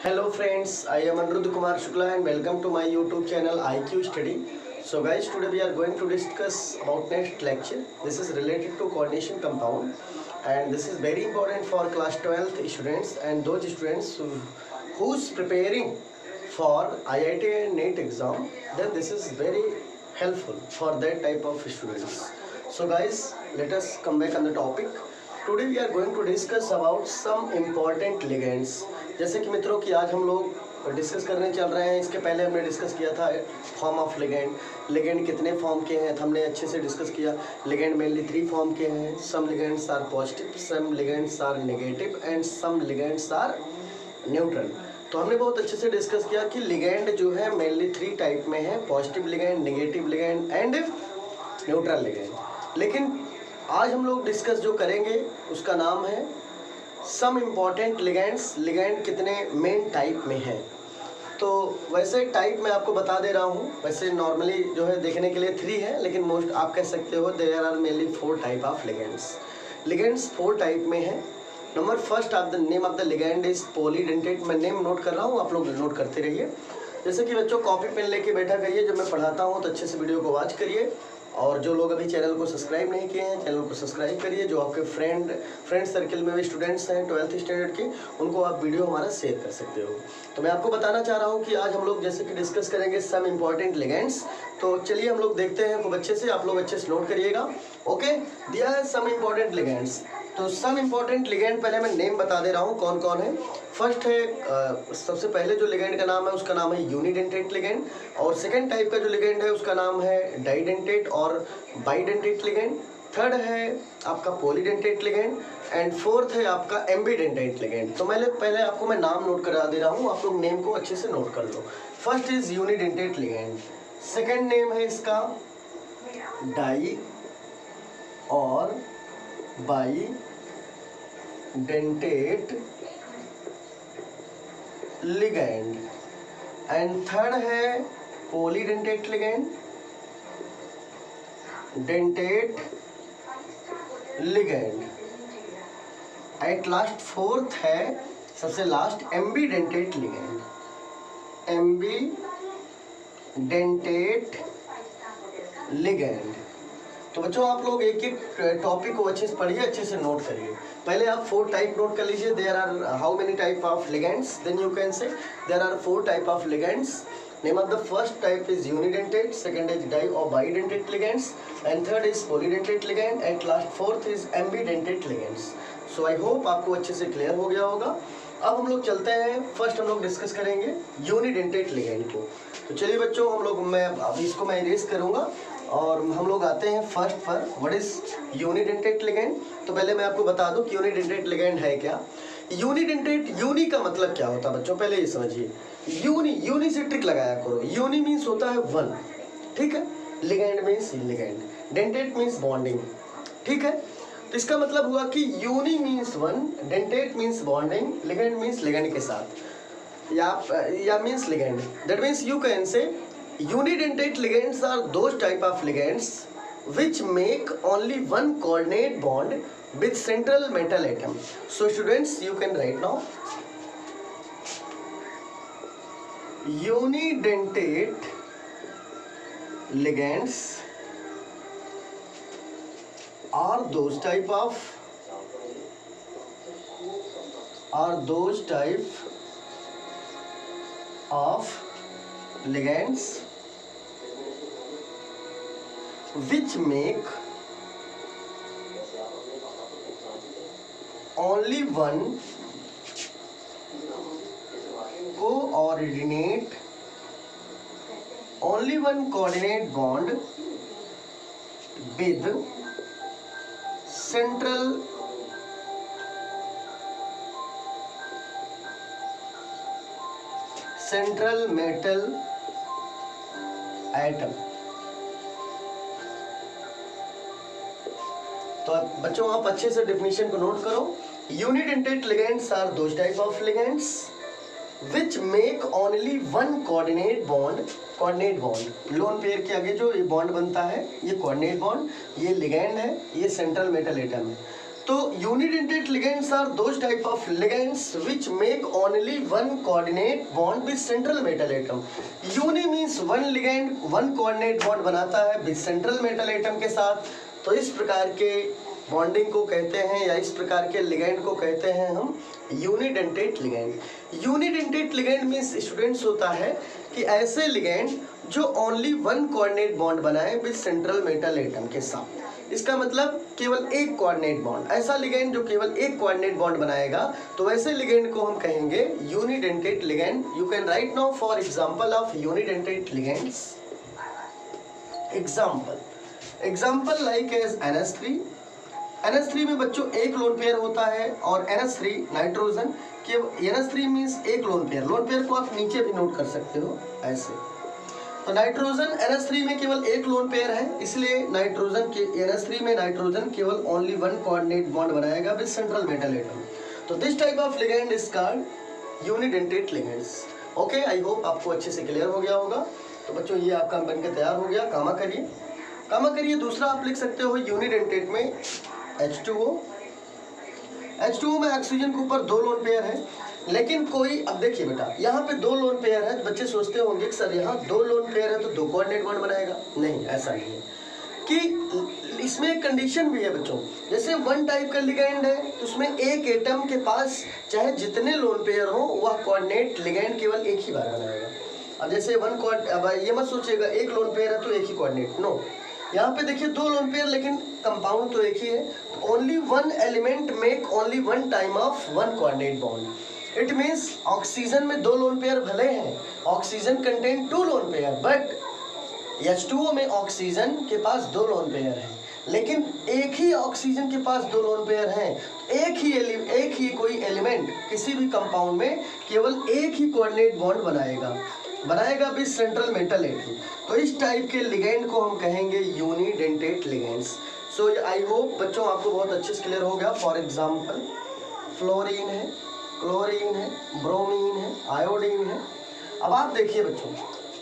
Hello friends, I am Anirudh Kumar Shukla and welcome to my YouTube channel IQ Study. So guys, today we are going to discuss about next lecture. This is related to coordination compound and this is very important for class 12th students and those students who's preparing for IIT and NEET exam. Then this is very helpful for that type of students. So guys, let us come back on the topic. Today we are going to discuss about some important ligands. जैसे कि मित्रों कि आज हम लोग discuss करने चल रहे हैं। इसके पहले हमने डिस्कस किया था फॉर्म ऑफ लिगेंड। लिगेंड कितने फॉर्म के हैं हमने अच्छे से डिस्कस किया। लिगेंड मेनली 3 फॉर्म के हैं। Some ligands are positive, some ligands are negative and some ligands are neutral. तो हमने बहुत अच्छे से डिस्कस किया कि लिगेंड जो है मेनली 3 टाइप में है, positive ligand, negative ligand and neutral ligand. लेकिन आज हम लोग डिस्कस जो करेंगे उसका नाम है सम इम्पॉर्टेंट लिगेंड्स। लिगेंड कितने मेन टाइप में है। तो वैसे टाइप मैं आपको बता दे रहा हूँ। वैसे नॉर्मली जो है देखने के लिए 3 है, लेकिन मोस्ट आप कह सकते हो there are mainly 4 type of ligands. Ligands 4 type में है। Number first of the name of the ligand is polydentate. मैं नेम नोट कर रहा हूँ, आप लोग नोट करते रहिए। जैसे कि बच्चों कॉपी पेन लेके बैठा करिए, जब मैं पढ़ाता हूँ तो अच्छे से वीडियो को वॉच करिए। और जो लोग अभी चैनल को सब्सक्राइब नहीं किए हैं, चैनल को सब्सक्राइब करिए। जो आपके फ्रेंड सर्कल में भी स्टूडेंट्स हैं 12th स्टैंडर्ड के, उनको आप वीडियो हमारा शेयर कर सकते हो। तो मैं आपको बताना चाह रहा हूँ कि आज हम लोग जैसे कि डिस्कस करेंगे सम इम्पॉर्टेंट लिगेंड्स। तो चलिए हम लोग देखते हैं खूब अच्छे से, आप लोग अच्छे से नोट करिएगा। ओके, दिया है सम इम्पॉर्टेंट लिगेंड्स। तो सम इम्पॉर्टेंट लिगेंड पहले मैं नेम बता दे रहा हूँ कौन कौन है। फर्स्ट है सबसे पहले जो लिगेंड का नाम है उसका नाम है यूनिडेंटेट लिगेंड। और सेकेंड टाइप का जो लिगेंड है उसका नाम है डाइडेंटेट और बाइडेंटेट लिगेंड। थर्ड है आपका पॉलीडेंटेट लिगेंड एंड फोर्थ है आपका एम्बीडेंटेट लिगेंड। तो पहले आपको मैं नाम नोट करा दे रहा हूँ, आप लोग नेम को अच्छे से नोट कर लो। First is unidentate ligand. Second name है इसका डाई और बाइडेंटेट लिगेंड एंड थर्ड है polydentate ligand, dentate ligand. At last fourth है सबसे last ambidentate ligand, ambidentate ligand. तो बच्चों आप लोग एक एक टॉपिक को अच्छे से पढ़िए, अच्छे से नोट करिए। पहले आप 4 टाइप नोट कर लीजिए। There are how many type of ligands, then you can say there are 4 type of ligands. Name of the first type is unidentate, second is di or bidentate ligands, and third is polydentate ligand, and last fourth is ambidentate ligands. So I hope आपको अच्छे से clear हो गया होगा। अब हम लोग चलते हैं, फर्स्ट हम लोग डिस्कस करेंगे यूनिडेंटेट लिगेंड को। तो चलिए बच्चों हम लोग, मैं अब इसको मैं इरेज करूँगा और हम लोग आते हैं फर्स्ट पर। What is unidentate ligand. तो पहले मैं आपको बता दूं कि यूनिडेंटेट लिगेंड है क्या। यूनिडेंटेट, यूनि का मतलब क्या होता है बच्चों, पहले ये समझिए। यूनि से ट्रिक लगाया करो। यूनि मीन्स होता है 1, ठीक है। Ligand means ligand, dentate means bonding, ठीक है। तो इसका मतलब हुआ कि uni means 1, dentate means bonding, ligand means ligand के साथ या means ligand. That means you can say unidentate ligands are those type of ligands which make only one coordinate bond with central metal atom. So students, you can write now. Unidentate ligands are those type of ligands which make only one coordinate bond with central metal atom. तो बच्चों आप अच्छे से definition को note करो। Unidentate ligands are those type of ligands which make only one coordinate bond. Coordinate bond, lone pair के आगे जो ये बॉन्ड बनता है ये कोऑर्डिनेट बॉन्ड, ये लिगेंड है, ये सेंट्रल मेटल एटम है। तो unidentate ligands are those type of ligands which make only one coordinate bond with central metal atom. Uni means one ligand one coordinate bond बनाता है विद सेंट्रल मेटल एटम के साथ। तो इस प्रकार के बॉन्डिंग को कहते हैं या इस प्रकार के लिगेंड को कहते हैं हम unidentate ligand. Unidentate ligand means students होता है कि ऐसे लिगेंड जो ओनली वन कोऑर्डिनेट बॉन्ड बनाए विद सेंट्रल मेटल एटम के साथ। इसका मतलब केवल एक कोऑर्डिनेट बॉन्ड, ऐसा लिगेंड जो केवल एक कोऑर्डिनेट बॉन्ड बनाएगा, तो वैसे लिगेंड को हम कहेंगे unidentate ligand. You can write now for example of unidentate ligands. Example like as NH3। NH3 में बच्चों एक लोन पेयर होता है और NH3 नाइट्रोजन के NH3 मीन्स एक लोन पेयर को आप नीचे भी नोट कर सकते हो ऐसे। तो नाइट्रोजन NH3 में केवल एक लोन पेयर है, इसलिए नाइट्रोजन के NH3 में नाइट्रोजन केवल ओनली वन कोऑर्डिनेट बॉन्ड बनाएगा विद सेंट्रल मेटल एटम। तो this type of ligand is called unidentate ligands. Okay, I hope आपको अच्छे से क्लियर हो गया होगा। तो बच्चों ये आपका बनकर तैयार हो गया। कामा करिए। दूसरा आप लिख सकते हो यूनिडेंटेट में H2O में ऑक्सीजन के ऊपर दो लोन पेयर है, लेकिन कोई, अब देखिए बेटा यहाँ पे दो लोन पेयर है। बच्चे सोचते होंगे कि सर यहाँ दो लोन पेयर है तो दो कोऑर्डिनेट बॉन्ड बनाएगा। नहीं, ऐसा नहीं है कि इसमें एक कंडीशन भी है बच्चों। जैसे वन टाइप का लिगेंड है तो उसमें एक एटम के पास चाहे जितने लोन पेयर हो वह कोऑर्डिनेट लिगेंड केवल एक ही बार बनाएगा। अब जैसे अब ये मत सोचिएगा एक लोन पेयर है तो एक ही कोऑर्डिनेट, नो। यहाँ पे देखिए दो लोन पेयर लेकिन कंपाउंड तो एक ही है। Only one element make only one time of one coordinate bond. It means oxygen में दो लोन पेयर भले हैं, oxygen contain two lone pair, but H2O में ऑक्सीजन के पास दो लोन पेयर हैं, लेकिन एक ही ऑक्सीजन के पास दो लोन पेयर हैं। एक ही कोई एलिमेंट किसी भी कंपाउंड में केवल एक ही कोऑर्डिनेट बॉन्ड बनाएगा विद सेंट्रल मेटल एटम। तो इस टाइप के लिगेंड को हम कहेंगे unidentate ligands. So I hope बच्चों आपको बहुत अच्छे से क्लियर हो गया। फॉर एग्जांपल फ्लोरीन है, क्लोरीन है, ब्रोमीन है, आयोडीन है। अब आप देखिए बच्चों,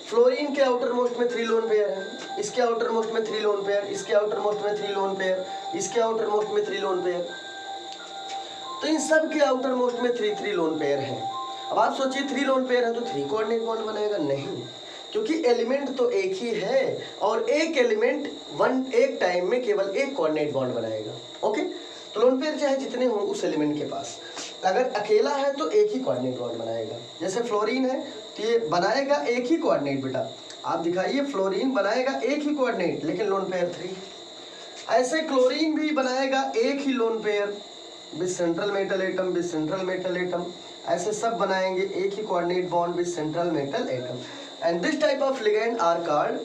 फ्लोरीन के आउटर मोस्ट में 3 लोन पेयर है, इसके आउटर मोस्ट में 3 लोन पेयर, इसके आउटर मोस्ट में 3 लोन पेयर, इसके आउटर मोस्ट में 3 लोन पेयर। तो इन सब के आउटर मोस्ट में 3 लोन पेयर हैं। अब आप सोचिए 3 लोन पेयर है तो 3 कोऑर्डिनेट बॉन्ड बनेगा? नहीं, क्योंकि एलिमेंट तो एक ही है और एक एलिमेंट एक टाइम में केवल एक कोऑर्डिनेट बॉन्ड बनाएगा। ओके, तो लोन पेयर चाहे जितने हों उस एलिमेंट के पास, अगर अकेला है तो एक ही कोऑर्डिनेट बॉन्ड बनाएगा। जैसे फ्लोरीन है तो ये बनाएगा एक ही कोऑर्डिनेट। बेटा आप दिखाइए, फ्लोरीन बनाएगा एक ही कोऑर्डिनेट लेकिन लोन पेयर 3। ऐसे क्लोरीन भी बनाएगा एक ही lone pair with central metal atom, ऐसे सब बनाएंगे एक ही coordinate bond with central metal atom. And this type of ligand are called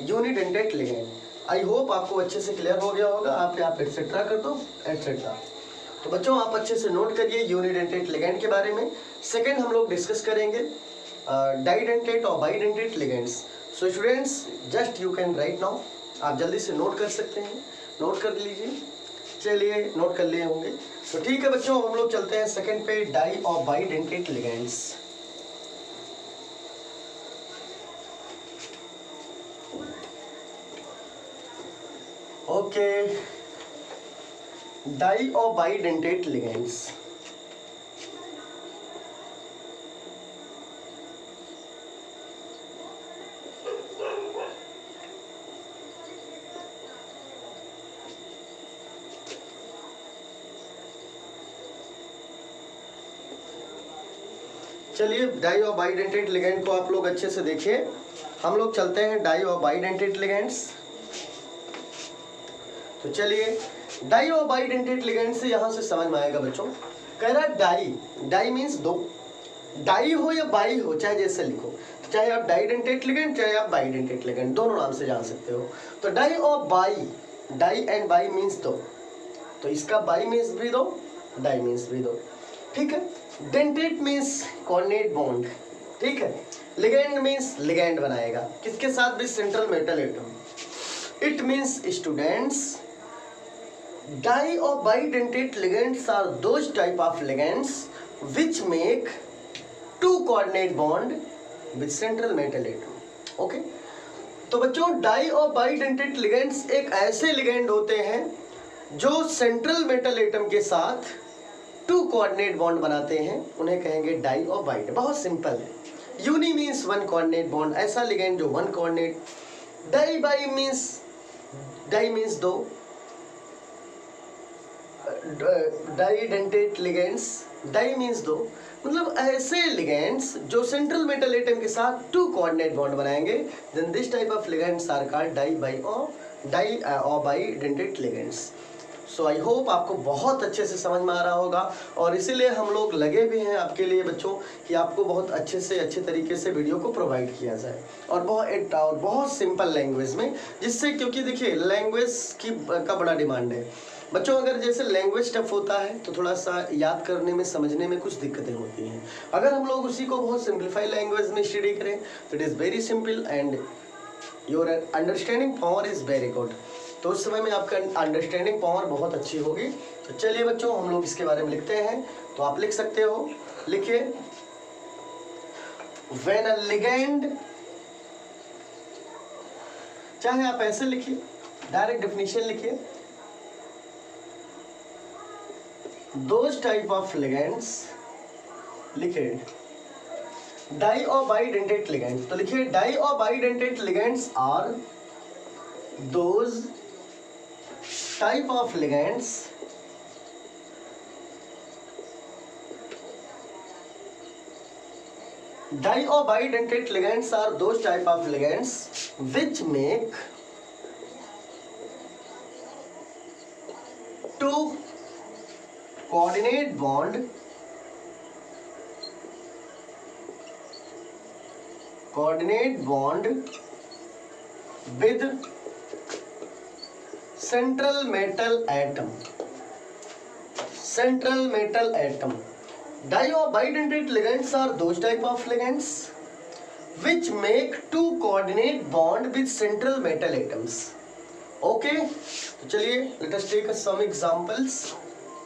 unidentate ligand. I hope आपको अच्छे से क्लियर हो गया होगा। आप एटसेट्रा कर दो, एटसेट्रा। तो बच्चों आप अच्छे से नोट करिए यूनिडेंटेट लिगेंड के बारे में। सेकंड हम लोग डिस्कस करेंगे डाइडेंटेट और bidentate ligands. So students just you can write now, आप जल्दी से नोट कर सकते हैं, नोट कर लीजिए। चलिए नोट कर लिए होंगे तो ठीक है बच्चों, हम लोग चलते हैं सेकंड पे, डाई और बाइडेंटेट लिगेंड्स। ओके, डाई और बाइडेंटेट लिगेंड्स। चलिए डाई और बाइडेंटेट लिगेंड को आप लोग अच्छे से देखिए। हम लोग चलते हैं डाई और बाइडेंटेट लिगेंड्स। तो चलिए डाई और बाइडेंटेट लिगेंड से यहाँ से समझ में आएगा बच्चों। कह रहा डाई मीन्स दो, डाई हो या बाई हो, चाहे जैसे लिखो, चाहे आप डाइडेंटेट लिगेंड चाहे आप बाइडेंटेट लिगेंड, दोनों नाम से जान सकते हो। तो डाई और bi, di and bi means दो, तो इसका बाई मीन्स भी दो, डाई मीन्स भी दो, ठीक है। डेंटेट मीन्स कोऑर्डिनेट बॉन्ड, ठीक है। लिगेंड मीन्स लिगेंड बनाएगा किसके साथ भी, central metal atom. It means students di और bidentate ligands are those type of ligands which make 2 coordinate bond with central metal atom. Okay, तो बच्चों डाई और बाइडेंटेट लिगेंड्स एक ऐसे लिगेंड होते हैं जो सेंट्रल मेटल एटम के साथ 2 कोऑर्डिनेट बॉन्ड बनाते हैं उन्हें कहेंगे डाई और बाइड। बहुत सिंपल है। यूनी मीन्स 1 कोऑर्डिनेट बॉन्ड, ऐसा लिगेंड जो 1 coordinate. Di bi means, di means 2, didentate ligands, di means 2, मतलब ऐसे लिगेंड्स जो सेंट्रल मेटल एटम के साथ 2 कोऑर्डिनेट बॉन्ड बनाएंगे, then this type of ligands are called di और bidentate ligands. So I hope आपको बहुत अच्छे से समझ में आ रहा होगा, और इसीलिए हम लोग लगे भी हैं आपके लिए बच्चों कि आपको बहुत अच्छे से अच्छे तरीके से वीडियो को प्रोवाइड किया जाए, और बहुत सिंपल लैंग्वेज में, जिससे क्योंकि देखिए लैंग्वेज का बड़ा डिमांड है बच्चों। अगर जैसे लैंग्वेज टफ होता है तो थोड़ा सा याद करने में, समझने में कुछ दिक्कतें होती हैं। अगर हम लोग उसी को बहुत सिंप्लीफाई लैंग्वेज में स्टडी करें तो it is very simple and your understanding power is very good. तो उस समय में आपका अंडरस्टैंडिंग पावर बहुत अच्छी होगी। तो चलिए बच्चों हम लोग इसके बारे में लिखते हैं। तो आप लिख सकते हो, लिखिए, व्हेन अ लिगेंड, चाहे आप ऐसे लिखिए, डायरेक्ट डेफिनेशन लिखिए, those type of ligands, लिखिए डाई और बाइडेंटेट लिगेंड्स। तो लिखिए डाई और bidentate ligands are those type of ligands di और bidentate ligands are those type of ligands which make 2 coordinate bond with central metal atom. Di or bidentate ligands are those type of ligands which make 2 coordinate bond with central metal atoms. Okay, तो चलिए let us take some examples.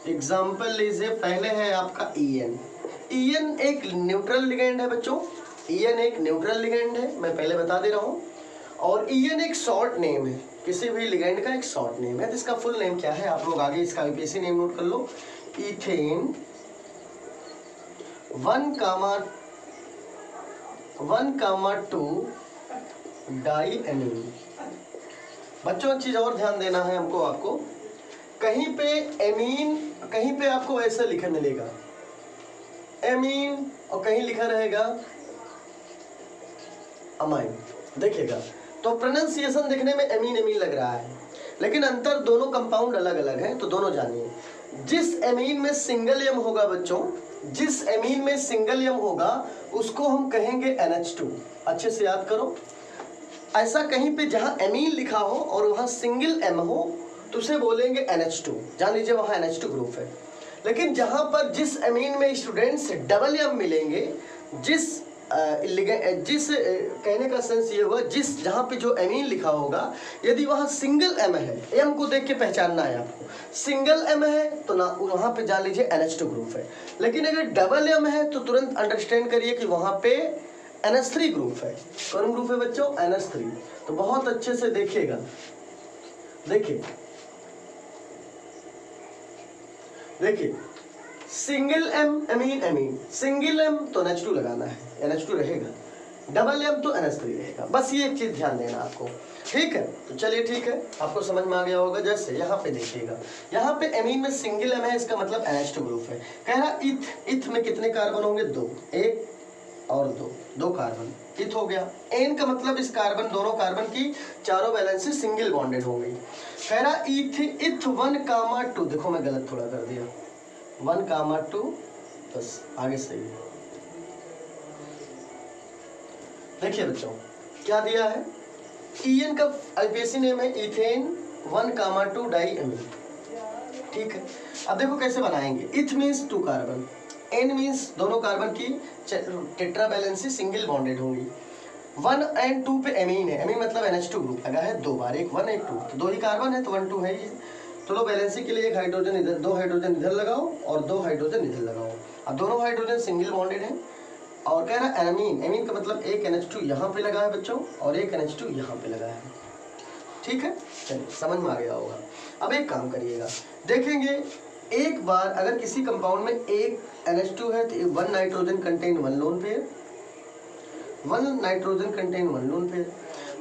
Example लीजिए, पहले है आपका EN। EN एक neutral ligand है बच्चों, EN एक न्यूट्रल लिगेंड है, मैं पहले बता दे रहा हूँ। और EN एक शॉर्ट नेम है, किसी भी लिगेंड का एक शॉर्ट नेम है। तो इसका फुल नेम क्या है, आप लोग आगे इसका IUPAC नेम नोट कर लो, इथेन 1,2 डाइएमीन। बच्चों एक चीज और ध्यान देना है हमको, आपको कहीं पे एमीन, कहीं पे आपको ऐसा लिखा मिलेगा एमीन और कहीं लिखा रहेगा अमाइन, देखिएगा। तो प्रोनाउंसिएशन देखने में एमीन एमीन लग रहा है, लेकिन अंतर दोनों कंपाउंड अलग अलग है। तो दोनों जानिए, जिस एमीन में सिंगल एम होगा बच्चों, जिस एमीन में सिंगल एम होगा उसको हम कहेंगे NH2। अच्छे से याद करो, ऐसा कहीं पे जहां एमीन लिखा हो और वहां सिंगल एम हो तो उसे बोलेंगे NH2, जान लीजिए वहाँ NH2 ग्रुप है। लेकिन जहाँ पर जिस एमीन में स्टूडेंट्स डबल एम मिलेंगे, जिस कहने का सेंस ये हुआ, जिस जहाँ पे जो एमीन लिखा होगा यदि वहाँ सिंगल एम है, एम को देख के पहचानना है आपको, सिंगल एम है तो ना वहाँ पे जान लीजिए NH2 ग्रुप है। लेकिन अगर डबल एम है तो तुरंत अंडरस्टैंड करिए कि वहाँ पे NH3 ग्रुप है। कौन ग्रुप है बच्चों? NH3। तो बहुत अच्छे से देखिएगा, देखिए single M amine amine, single M तो NH2 लगाना है, NH2 रहेगा, डबल एम तो NH3 रहेगा। बस ये एक चीज ध्यान देना आपको, ठीक है। तो चलिए ठीक है, आपको समझ में आ गया होगा। जैसे यहाँ पे देखिएगा, यहाँ पे एमीन में सिंगल एम है, इसका मतलब NH2 ग्रुप है। कह रहा इथ में कितने कार्बन होंगे? 2, 1 और 2 कार्बन, इथ हो गया। एन का मतलब इस कार्बन, दोनों कार्बन की चारों वैलेंसी सिंगल बॉन्डेड हो गई। कह रहा इथ 1,2, देखो मैं गलत थोड़ा कर दिया, 1,2, बस आगे सही है। देखिए बच्चों क्या दिया है, EN का IUPAC नेम है इथेन 1,2 डाइएमीन, ठीक है। अब देखो कैसे बनाएंगे। इथ मीन्स 2 कार्बन, N मीन्स दोनों कार्बन की टेट्रा वैलेंसी सिंगल बॉन्डेड होंगी। 1 और 2 पे एमीन है, एमीन मतलब NH2 ग्रुप लगा है 2 बार, एक 1 एक 2, तो 2 ही कार्बन है तो 1 2 है ही। चलो बैलेंसिंग के लिए एक हाइड्रोजन इधर, 2 हाइड्रोजन इधर लगाओ और 2 हाइड्रोजन इधर लगाओ। अब दोनों हाइड्रोजन सिंगल बॉन्डेड हैं। और कह रहा है एमीन, एमीन का मतलब एक NH2 यहाँ पे लगा है बच्चों और एक NH2 यहाँ पे लगा है। ठीक है, चलिए समझ में आ गया होगा। अब एक काम करिएगा, देखेंगे एक बार अगर किसी कंपाउंड में एक NH2 है तो 1 nitrogen contain 1 lone pair, 1 nitrogen contain 1 lone pair.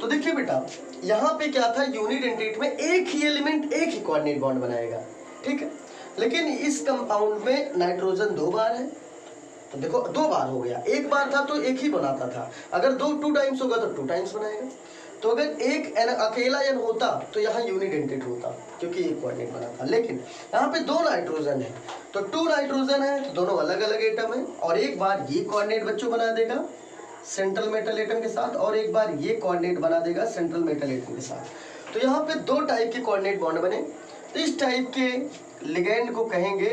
तो देखिए बेटा यहाँ पे क्या था, यूनिडेंटेट में एक ही एलिमेंट एक ही कोऑर्डिनेट बॉन्ड बनाएगा, ठीक है। लेकिन इस कंपाउंड में नाइट्रोजन 2 बार है, तो देखो 2 बार हो गया, एक बार था तो एक ही बनाता था, अगर 2 टाइम्स होगा तो 2 टाइम्स बनाएगा। तो अगर एक अकेला N होता तो यहाँ यूनिडेंटेट होता क्योंकि एक कोऑर्डिनेट बना था। लेकिन यहाँ पे 2 नाइट्रोजन है तो 2 नाइट्रोजन है तो दोनों अलग अलग एटम है, और एक बार ये कोऑर्डिनेट बच्चों बना देगा सेंट्रल मेटल एटम के साथ, और एक बार ये कोऑर्डिनेट बना देगा सेंट्रल मेटल एटम के साथ। तो यहाँ पे 2 टाइप के कोऑर्डिनेट बॉन्ड बने। तो इस टाइप के लिगेंड को कहेंगे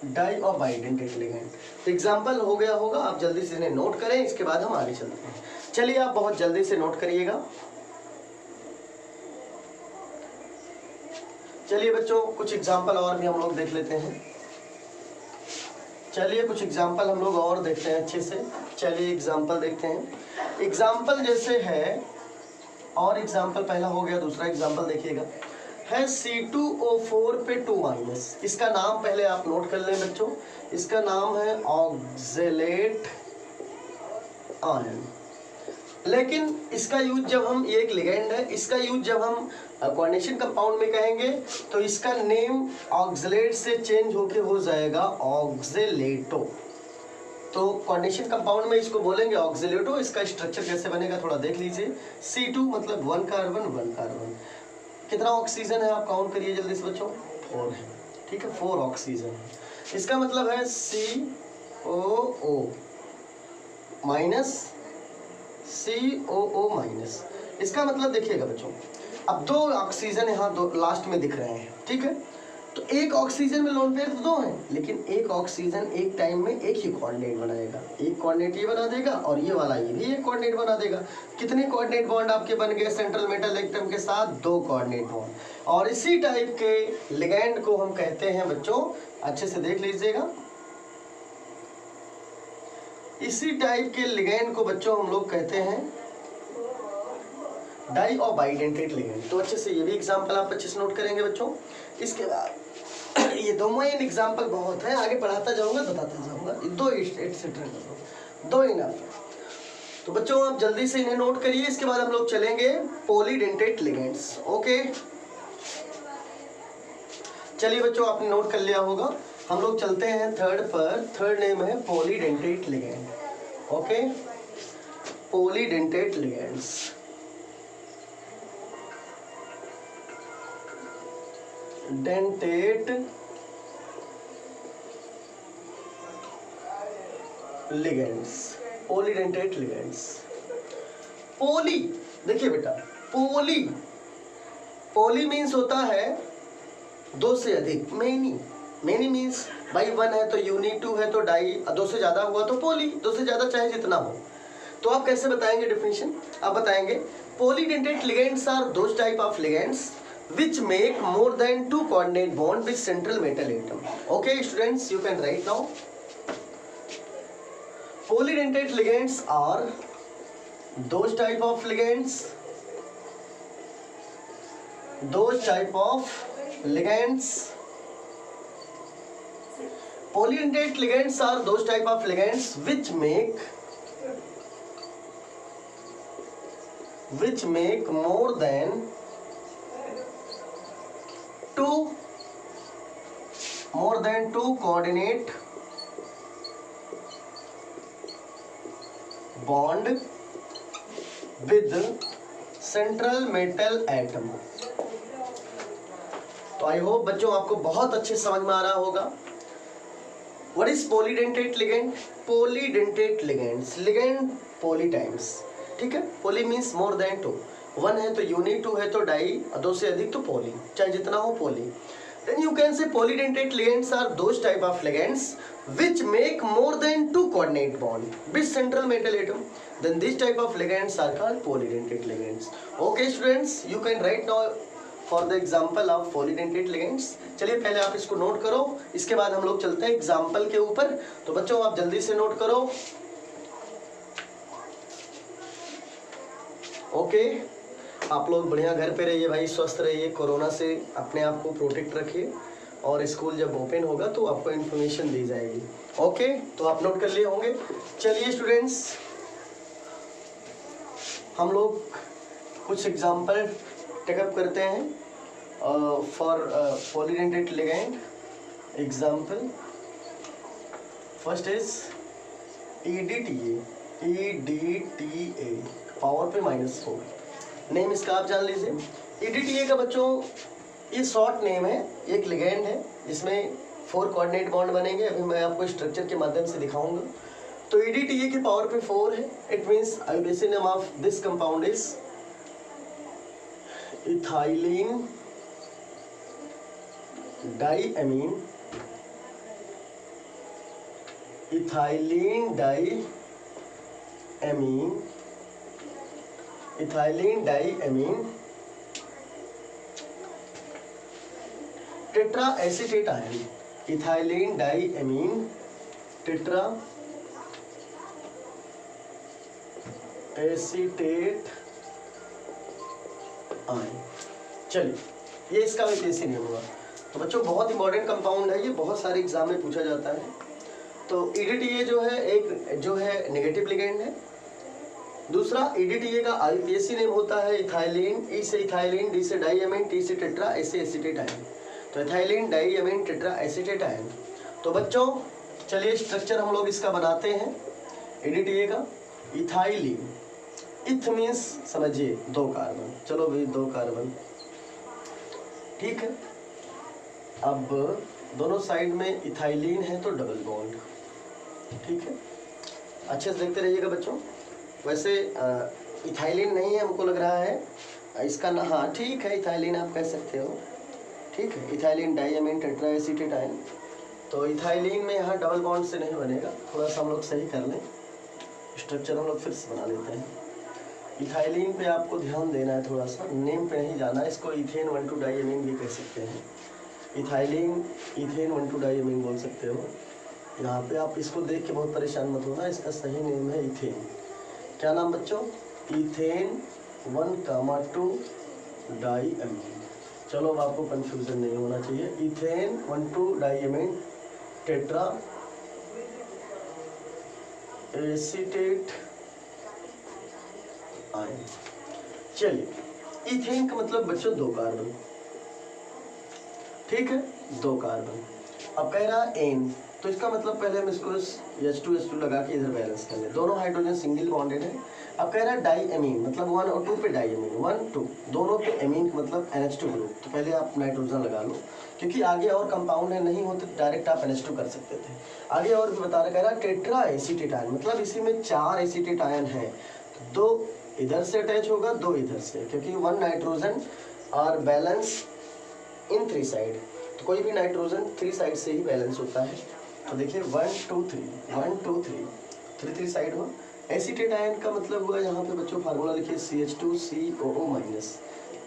डाई और बाइडेंटेट लिगेंड। एग्जाम्पल हो गया होगा, आप जल्दी से इन्हें नोट करें, इसके बाद हम आगे चलते हैं। चलिए आप बहुत जल्दी से नोट करिएगा। चलिए बच्चों कुछ एग्जाम्पल और भी हम लोग देख लेते हैं। चलिए कुछ एग्जाम्पल हम लोग और देखते हैं अच्छे से। चलिए एग्जाम्पल देखते हैं। एग्जाम्पल जैसे है, और एग्जाम्पल पहला हो गया, दूसरा एग्जाम्पल देखिएगा है C2O4 पे 2-। इसका नाम पहले आप नोट कर लें बच्चों, इसका नाम है ऑक्जेलेट आयन। लेकिन इसका यूज जब हम, ये एक लिगेंड है, इसका यूज जब हम कोऑर्डिनेशन कंपाउंड में कहेंगे तो इसका नेम ऑक्जेलेट से चेंज होके हो जाएगा ऑक्जेलेटो। तो कोऑर्डिनेशन कंपाउंड में इसको बोलेंगे ऑक्जेलेटो। इसका स्ट्रक्चर कैसे बनेगा थोड़ा देख लीजिए। C2 मतलब 1 कार्बन 1 कार्बन। कितना ऑक्सीजन है आप काउंट करिए जल्दी से बच्चों, 4 है, ठीक है, 4 ऑक्सीजन है। इसका मतलब है COO माइनस COO माइनस। इसका मतलब देखिएगा बच्चों, अब 2 ऑक्सीजन यहाँ 2 लास्ट में दिख रहे हैं, ठीक है। तो एक ऑक्सीजन में लोन पेयर तो 2 हैं, लेकिन एक ऑक्सीजन एक टाइम में एक ही कोऑर्डिनेट बनाएगा। एक कोऑर्डिनेट ये बना देगा और ये वाला ये भी एक कोऑर्डिनेट बना देगा। कितने कोऑर्डिनेट बॉन्ड आपके बन गए सेंट्रल मेटल एटम के साथ? 2 कोऑर्डिनेट बॉन्ड। और इसी टाइप के लिगैंड को हम कहते हैं बच्चों, अच्छे से देख लीजिएगा, इसी टाइप के लिगैंड को बच्चों हम लोग कहते हैं डाई और बाइडेंटेट लिगैंड। तो अच्छे से ये भी एग्जांपल आप अच्छे से नोट करेंगे बच्चों। इसके बाद ये 2 मेन एग्जांपल बहुत है, आगे पढ़ाता जाऊंगा बताता जाऊंगा, 2 एटसेट्रा 2 इनफ। तो बच्चों आप जल्दी से इन्हें नोट करिए। इसके बाद हम लोग चलेंगे पॉलीडेंटेट लिगैंड्स। ओके चलिए बच्चों आपने नोट कर लिया होगा। हम लोग चलते हैं थर्ड पर। थर्ड नेम है polydentate ligand. Okay polydentate ligands. Dentate ligands, polydentate ligands. Poly देखिए बेटा, पोली मीन्स होता है 2 से अधिक। मेनी मीन्स भाई 1 है तो यूनी, 2 है तो डाई, 2 से ज्यादा हुआ तो पोली, 2 से ज्यादा चाहे जितना हो। तो आप कैसे बताएंगे डेफिनेशन? आप बताएंगे polydentate ligands are those type of ligands which make more than 2 coordinate bond with central metal atom. Okay students, you can write now. Polydentate ligands are those type of ligands Polydentate ligands are those type of ligands which make more than 2 coordinate bond with central metal atom. तो I hope बच्चों आपको बहुत अच्छे समझ में आ रहा होगा। What is polydentate ligand? Polydentate ligands, ligand poly times, ठीक है। poly means more than 2, 1 है तो यूनी, 2 है तो डाई, 2 से अधिक तो पोली, चाहे जितना हो पोली। Then you can say polydentate ligands are those type of ligands which make more than 2 coordinate bond with central metal atom. Then these type of ligands are called polydentate ligands. Okay students, you can write now for the example of polydentate ligands. चलिए पहले आप इसको note करो, इसके बाद हम लोग चलते हैं एग्जाम्पल के ऊपर। तो बच्चों आप जल्दी से नोट करो। ओके आप लोग बढ़िया घर पे रहिए भाई, स्वस्थ रहिए, कोरोना से अपने आप को प्रोटेक्ट रखिए और स्कूल जब ओपन होगा तो आपको इन्फॉर्मेशन दी जाएगी। ओके, तो आप नोट कर लिए होंगे। चलिए स्टूडेंट्स, हम लोग कुछ एग्जाम्पल टेकअप करते हैं for polydentate ligand. Example first is EDTA, power पे -4। नेम इसका आप जान लीजिए। EDTA का बच्चों ये शॉर्ट नेम है, एक लिगैंड है जिसमें 4 कोऑर्डिनेट बॉन्ड बनेंगे। अभी मैं आपको स्ट्रक्चर के माध्यम से दिखाऊंगा। तो EDTA की पावर पे 4 है। It means IUPAC name of this compound is ethylene diamine, ethylene diamine tetra acetate ion, ethylene diamine tetra acetate ion. चलिए, ये इसका IUPAC नेम हुआ। तो बच्चों बहुत इंपॉर्टेंट कंपाउंड है, ये बहुत सारे एग्जाम में पूछा जाता है। तो EDTA जो है एक जो है नेगेटिव लिगेंड है। दूसरा EDTA का IUPAC नेम होता है इथाइलिन, E से इथाइलिन, D से डाइएमीन, T से टेट्रा, S से एसीटेट आयन। तो ethylene diamine tetra acetate ion. तो बच्चों चलिए स्ट्रक्चर हम लोग इसका बनाते हैं EDTA का। इथाइलिन, इथ मीन्स समझिए 2 कार्बन, चलो भाई 2 कार्बन, ठीक है। अब दोनों साइड में इथाइलिन है तो डबल बॉन्ड, ठीक है। अच्छे से देखते रहिएगा बच्चों। वैसे इथाइलिन नहीं है हमको लग रहा है इसका ना, हाँ ठीक है, इथाइलिन आप कह सकते हो, ठीक है। Ethylene diamine tetra acetate ion. तो इथाइलिन में यहाँ डबल बॉन्ड से नहीं बनेगा, थोड़ा सा हम लोग सही कर लें, स्ट्रक्चर हम लोग फिर से बना लेते हैं। इथाइलिन पे आपको ध्यान देना है, थोड़ा सा नेम पे नहीं जाना है। इसको इथेन 1,2 डाइएमीन भी कह सकते हैं। इथाइलिन इथेन 1,2 डाइएमीन बोल सकते हो। यहाँ पे आप इसको देख के बहुत परेशान मत होना, इसका सही नेम है इथेन। क्या नाम बच्चों? Ethane 1,2 diamine. चलो अब आपको कंफ्यूजन नहीं होना चाहिए। Ethane 1,2 diamine tetra acetate ion. चलिए, इथेन का मतलब बच्चों 2 कार्बन, ठीक है, 2 कार्बन। अब कह रहा है एन, तो इसका मतलब पहले हम इसको H2 लगा के इधर बैलेंस कर लें। दोनों हाइड्रोजन सिंगल बॉन्डेड है। अब कह रहा है डाइएमीन, मतलब 1 और 2 पे डाइएमीन, 1 2 दोनों पे एमीन मतलब NH2 ग्रुप। तो पहले आप नाइट्रोजन लगा लो, क्योंकि आगे और कंपाउंड है, नहीं होते डायरेक्ट आप NH2 कर सकते थे। आगे और भी बता रहा, कह रहा टेट्रा एसीटेट आयन, मतलब इसी में 4 एसीटेट आयन है। 2 इधर से अटैच होगा, 2 इधर से, क्योंकि 1 नाइट्रोजन और बैलेंस इन 3 साइड। तो कोई भी नाइट्रोजन 3 साइड से ही बैलेंस होता है। तो देखिए 1 2 3 1 2 3 3 साइड हुआ। एसीटेट आयन का मतलब हुआ, यहाँ पे बच्चों फार्मूला लिखिए CH2COO-।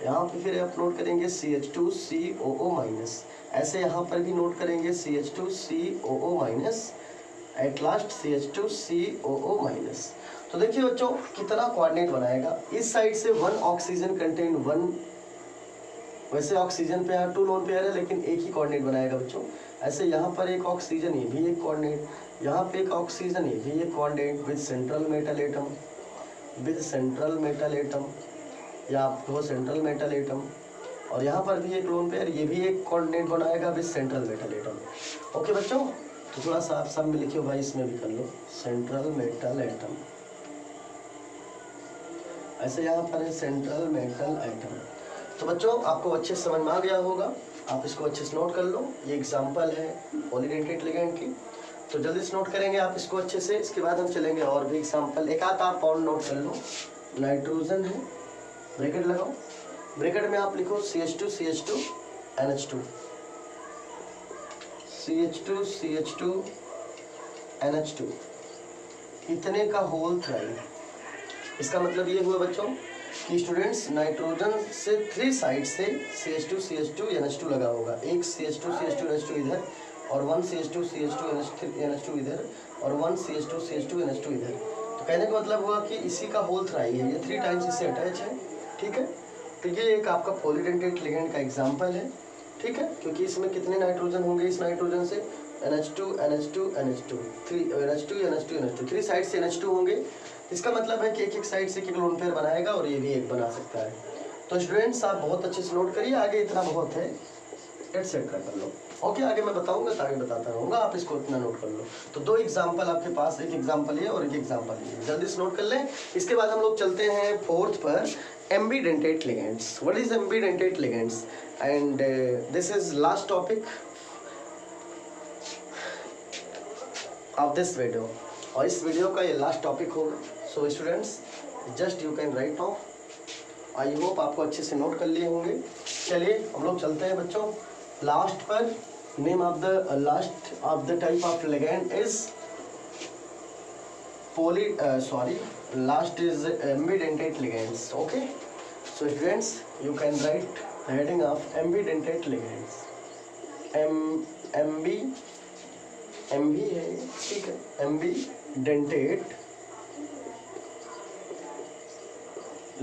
यहाँ पे फिर आप नोट करेंगे CH2COO-। ऐसे यहाँ पर भी नोट करेंगे CH2COO-, एट लास्ट CH2COO-। तो देखिए बच्चों कितना कोऑर्डिनेट बनाएगा। इस साइड से 1 ऑक्सीजन कंटेन 1, वैसे ऑक्सीजन पे यहाँ 2 लोन पेयर है, लेकिन एक ही कोऑर्डिनेट बनाएगा बच्चों। ऐसे यहाँ पर एक ऑक्सीजन, ये भी एक कोऑर्डिनेट, यहाँ पे एक ऑक्सीजन, ये भी एक coordinate with central metal atom, या आपको सेंट्रल मेटल एटम। और यहाँ पर भी एक लोन पेयर, ये भी एक कोऑर्डिनेट बनाएगा with central metal atom. Okay बच्चों, तो थोड़ा सा आप सब में लिखियो भाई, इसमें भी कर लो सेंट्रल मेटल एटम। ऐसे यहाँ पर है सेंट्रल मेटल एटम। तो बच्चों आपको अच्छे से समझ में आ गया होगा, आप इसको अच्छे से नोट कर लो। ये एग्जांपल है पॉलीडेंटेट लिगैंड की, तो जल्दी से नोट करेंगे आप इसको अच्छे से। इसके बाद हम चलेंगे और भी एग्जांपल, एक आध आप और नोट कर लो। नाइट्रोजन है, ब्रैकेट लगाओ, ब्रैकेट में आप लिखो CH2 CH2 NH2, CH2 CH2 NH2, इतने का होल थ्राइड। इसका मतलब ये हुआ बच्चों कि स्टूडेंट्स नाइट्रोजन से 3 साइड से CH2 CH2 NH2 लगा होगा। एक CH2 CH2 NH2 इधर, और 1 CH2 CH2 NH2 इधर, और 1 CH2 CH2 NH2 इधर। तो कहने का मतलब हुआ कि इसी का होल थ्राइड है, ये 3 टाइम्स इससे अटैच है, ठीक है। तो ये एक आपका पॉलीडेंटेट लिगेंड का एग्जांपल है, ठीक है, क्योंकि इसमें कितने नाइट्रोजन होंगे, इस नाइट्रोजन से NH2 NH2 NH2 3 NH2 NH2 NH2 3 side से NH2 होंगे। इसका मतलब है कि एक एक साइड से एक लोन पेयर बनाएगा और ये भी एक बना सकता है। तो स्टूडेंट्स आप बहुत अच्छे से नोट करिए, आगे इतना बहुत है, एटसेट्रा कर लो। ओके, आगे मैं बताऊंगा तो आगे बताता रहूँगा, आप इसको इतना नोट कर लो। तो दो एग्जाम्पल आपके पास, एक एग्जाम्पल ये और एक एग्जाम्पल ये, जल्दी से नोट कर लें। इसके बाद हम लोग चलते हैं फोर्थ पर, ambidentate ligands. What is ambidentate ligands? And this is last topic of this video, और इस वीडियो का ये लास्ट टॉपिक होगा। So students just you can write now. I hope आपको अच्छे से नोट कर लिए होंगे। चलिए हम लोग चलते हैं बच्चों लास्ट पर। Name of the last of the type of ligand is last is ambidentate ligands. Okay, so students you can write the heading of ambidentate ligands. MB है, ठीक है, ambidentate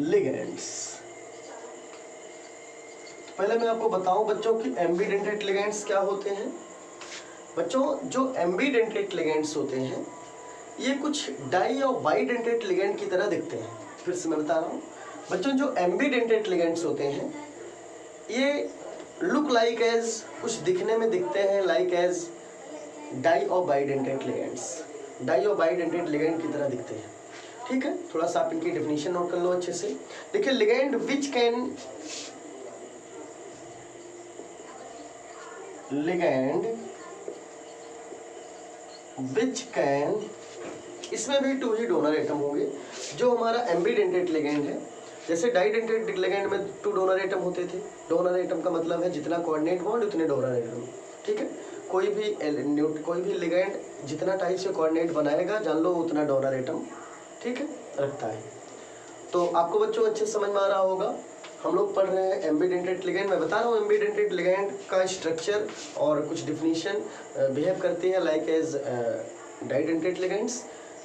ligands। पहले मैं आपको बताऊं बच्चों कि एम्बीडेंटेट लिगेंड्स क्या होते हैं। बच्चों जो एम्बीडेंटेट लिगेंड्स होते हैं ये कुछ डाई और बाइडेंटेट लिगेंड की तरह दिखते हैं। फिर से मैं बता रहा हूँ बच्चों, जो एम्बीडेंटेट लिगेंड्स होते हैं ये लुक लाइक एज, कुछ दिखने में दिखते हैं लाइक एज डाई और बाइडेंटेट लिगेंड्स, डाई और बाइडेंटेट लिगेंड की तरह दिखते हैं, ठीक है। थोड़ा सा आप इनकी डेफिनेशन नोट कर लो अच्छे से। देखिए, लिगेंड विच कैन इसमें भी 2 ही डोनर एटम होंगे। जो हमारा एम्बीडेंटेट लिगेंड है, जैसे डाइडेंटेट लिगेंड में 2 डोनर एटम होते थे। डोनर एटम का मतलब है जितना कोऑर्डिनेट बॉन्ड उतने डोनर एटम, ठीक है। कोई भी लिगेंड जितना टाइप से कोऑर्डिनेट बनाएगा जान लो उतना डोनर एटम, ठीक है, रखता है। तो आपको बच्चों अच्छे समझ में आ रहा होगा। हम लोग पढ़ रहे हैं एम्बीडेंटेट लिगेंड। मैं बता रहा हूँ एम्बीडेंटेट लिगेंड का स्ट्रक्चर और कुछ डिफिनीशन बिहेव करती है like as didentate ligands,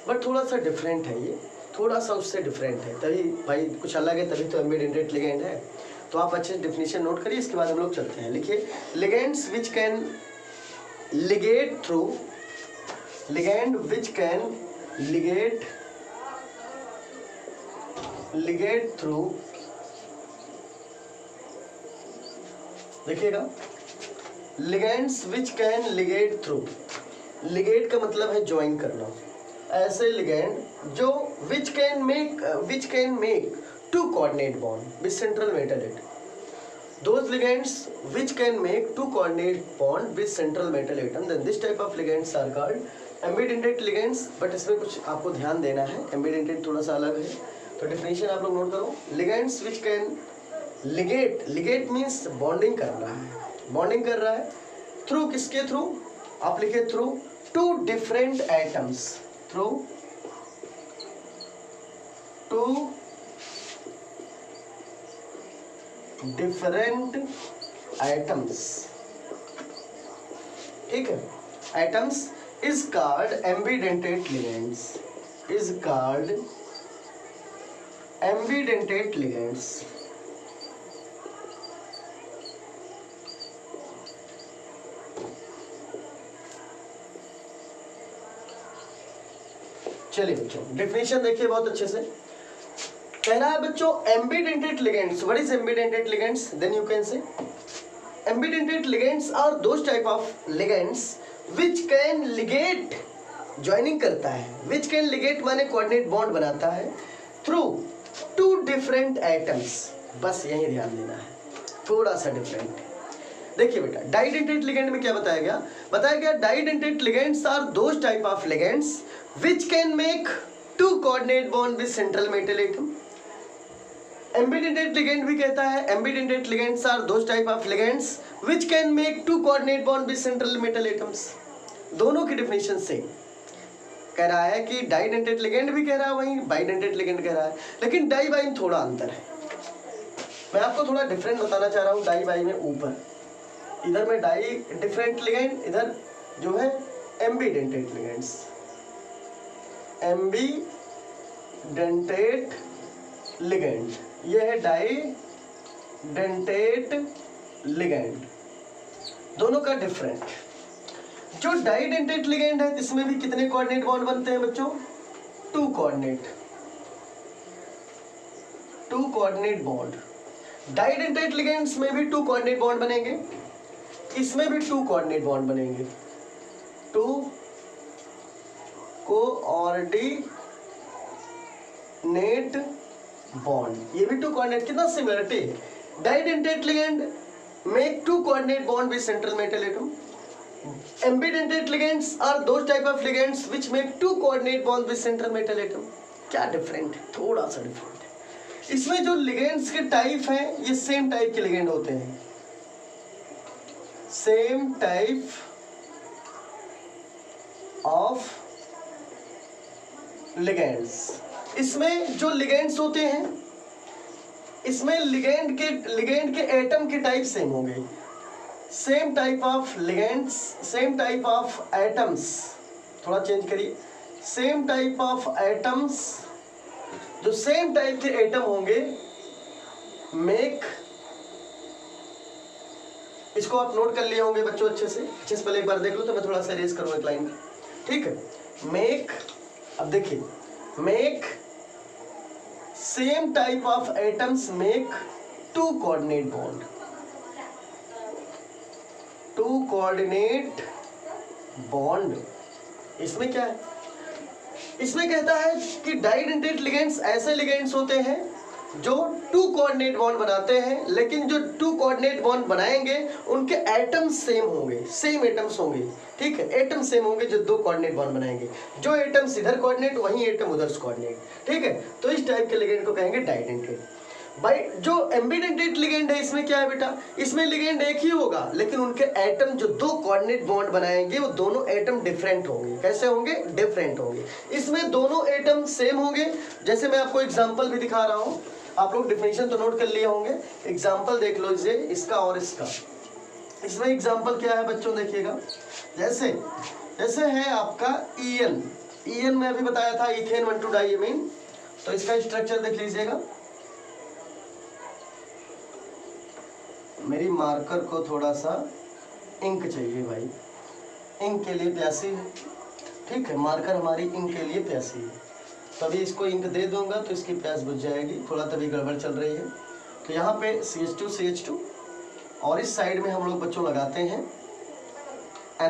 but थोड़ा सा डिफरेंट है, ये थोड़ा सा उससे डिफरेंट है, तभी भाई कुछ अलग है, तभी तो एम्बीडेंटेट लिगेंड है। तो आप अच्छे डिफिनीशन नोट करिए, इसके बाद हम लोग चलते हैं। लिखिए, ligands which can ligate through, ligand which can ligate through, देखिएगा, ligands which can ligate through, ligate का मतलब है ज्वाइन करना। ऐसे ligand जो which can make 2 coordinate bond with central metal atom, those ligands which can make 2 coordinate bond with central metal atom, then this type of ligands are called ambidentate ligands। But इसमें कुछ आपको ध्यान देना है, ambidentate थोड़ा सा अलग है, तो डेफिनेशन आप लोग नोट करो। ligands which can ligate means bonding कर रहा है, बॉन्डिंग कर रहा है थ्रू, किसके थ्रू? आप लिखे through 2 different atoms, through 2 different atoms, ठीक है, atoms is called ambidentate ligands, is called ambidentate ligands। चलिए बच्चों डेफिनेशन देखिए बहुत अच्छे से। कह रहा है बच्चों ambidentate ligands, what is ambidentate ligands? Then you can say ambidentate ligands are those type of ligands which can ligate, joining करता है, which can ligate माने coordinate bond बनाता है through 2 different atoms। बस यही ध्यान देना है, थोड़ा सा डिफरेंट। देखिए बेटा, डाइडेंटेट लिगेंड में क्या बताया गया? बताया गया didentate ligands are those type of ligands which can make 2 coordinate bond with central metal atom। Ambidentate ligand भी कहता है ambidentate ligands are those type of ligands which can make 2 coordinate bond with central metal atoms. दोनों की definition same कह रहा है कि डाइडेंटेट ligand भी कह रहा है, वहीं बाइडेंटेट लिगेंड कह रहा है, लेकिन डाई बाई में थोड़ा अंतर है। मैं आपको थोड़ा डिफरेंट बताना चाह रहा हूँ। डाई बाई में ऊपर, इधर में डाई डिफरेंट लिगेंड, इधर जो है एम्बीडेंटेट लिगेंड्स, एम्बीडेंटेट लिगेंड, ये है डाई डेंटेट लिगेंड, दोनों का डिफरेंट। जो डाइडेंटेट लिगेंड है इसमें भी कितने कोऑर्डिनेट बॉन्ड बनते हैं बच्चों? 2 कोऑर्डिनेट बॉन्ड। डाइडेंटेट लिगेंड्स में भी 2 कोऑर्डिनेट बॉन्ड बनेंगे, इसमें भी 2 कोऑर्डिनेट बॉन्ड बनेंगे, 2 कोऑर्डिनेट बॉन्ड, ये भी 2 कोऑर्डिनेट। कितना सिमिलरिटी है। डाइडेंटेट ligand make 2 coordinate bond with central metal atom. Ambidentate ligands are those type of ligands which make 2 coordinate bond with central metal atom. क्या different है? थोड़ा सा डिफरेंट है। इसमें जो लिगेंड्स के टाइप हैं ये सेम टाइप के लिगेंड होते हैं, सेम टाइप ऑफ लिगेंड्स। इसमें जो लिगेंड्स होते हैं इसमें लिगेंड के एटम के टाइप सेम होंगे, same type of ligands, same type of atoms, थोड़ा चेंज करिए, सेम टाइप ऑफ एटम्स, जो सेम टाइप के एटम होंगे मेक, इसको आप नोट कर लिए होंगे बच्चों अच्छे से पहले एक बार देख लो तो मैं थोड़ा सा रेज करूँ एक लाइन, ठीक है। मेक, अब देखिए, make same type of atoms make 2 coordinate bond, 2 coordinate bond। इसमें क्या है? इसमें कहता है कि डाइडेंटेट लिगेंड्स ऐसे लिगेंड्स होते हैं जो 2 कोऑर्डिनेट बॉन्ड बनाते हैं, लेकिन जो 2 कोऑर्डिनेट बॉन्ड बनाएंगे उनके एटम्स सेम होंगे, सेम एटम्स होंगे, ठीक है, एटम सेम होंगे जो 2 कोऑर्डिनेट बॉन्ड बनाएंगे, जो एटम्स इधर कोऑर्डिनेट वहीं एटम उधर कोऑर्डिनेट, ठीक है। तो इस टाइप के लिगेंड को कहेंगे डाइडेंटेट। भाई जो एम्बिडेंटेट लिगेंड है इसमें क्या है बेटा? इसमें लिगेंड एक ही होगा लेकिन उनके एटम जो 2 कोऑर्डिनेट बॉन्ड बनाएंगे वो दोनों एटम डिफरेंट होंगे। कैसे होंगे? डिफरेंट होंगे। इसमें दोनों एटम सेम होंगे, जैसे मैं आपको एग्जांपल भी दिखा रहा हूँ, आप लोग डिफिनेशन तो नोट कर लिए होंगे, एग्जांपल देख लो इसे, इसका और इसका। इसमें एग्जांपल क्या है बच्चों देखिएगा, जैसे है आपका ईएन में अभी बताया था इथेन 1,2 डाइएमीन, तो इसका स्ट्रक्चर देख लीजिएगा। मेरी मार्कर को थोड़ा सा इंक चाहिए भाई, इंक के लिए प्यासी है, ठीक है, मार्कर हमारी इंक के लिए प्यासी है, तभी इसको इंक दे दूंगा तो इसकी प्यास बुझ जाएगी, थोड़ा तभी गड़बड़ चल रही है। तो यहाँ पे CH2 और इस साइड में हम लोग बच्चों लगाते हैं Na